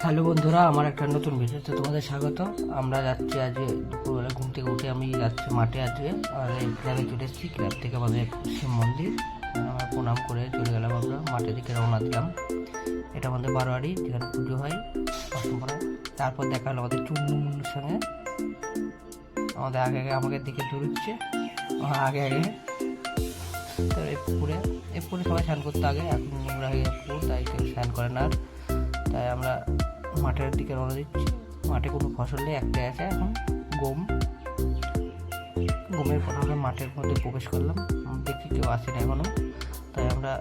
Hello বন্ধুরা, আমার একটা নতুন ভিডিওতে তোমাদের স্বাগত। আমরা যাচ্ছি আজকে দুপুরবেলা ঘুম থেকে উঠে আমি যাচ্ছি মাঠে আজকে। আর এই ক্লাবে চলে এসেছি, ক্লাব থেকে আমাদের শিব মন্দির। আমরা প্রণাম করে চলে গেলাম, আমরা মাঠের দিকে রওনা দিলাম। এটা আমাদের বারোয়ারি, যেখানে পুজো হয় অষ্টমপাড়ায়। তারপর দেখা হলো আমাদের চুন্নু মুন্নুর সঙ্গে। আমাদের আগে আগে আমাদের দিকে দৌড়চ্ছে, আগে আগে। তো এই পুকুরে সবাই স্নান করতে আগে, এখন নোংরা হয়ে গেছে পুকুর, তাই কেউ স্নান করে না। তাই আমরা মাঠের দিকে রওনা দিচ্ছি। মাঠে কোনো ফসল নেই, একটাই আছে এখন গমের পর আমরা মাঠের মধ্যে প্রবেশ করলাম। দেখি কেউ আসে না এখনো, তাই আমরা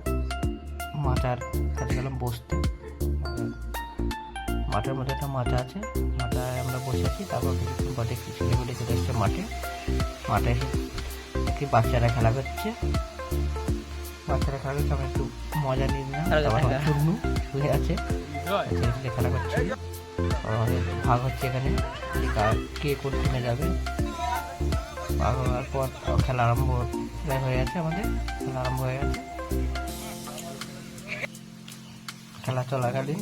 মাচার কাছে গেলাম বসতে। মাঠের মধ্যে একটা মাচা আছে, মাচায় আমরা বসে আছি। তারপর কিছুক্ষণ পর দেখছি ছেলেগুলি চলে এসছে মাঠে এসে দেখি বাচ্চারা খেলা করছে। আমি একটু মজা নিয়ে নিলাম। চুন্নু হয়ে আছে, ছেলে খেলা করছে। ভাগ হচ্ছে এখানে, কে কোন টিমে যাবে। ভাগ হওয়ার পর খেলা আরম্ভ হয়ে গেছে। খেলা চলাকালীন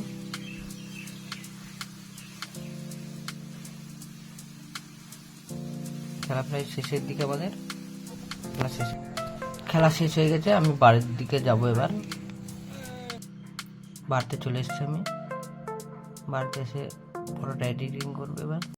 খেলা প্রায় শেষের দিকে, আমাদের খেলা শেষ হয়ে গেছে। আমি বাড়ির দিকে যাব এবার। বাড়িতে চলে এসেছি আমি। বাড়িতে এসে ফটোটা এডিটিং করবো এবার।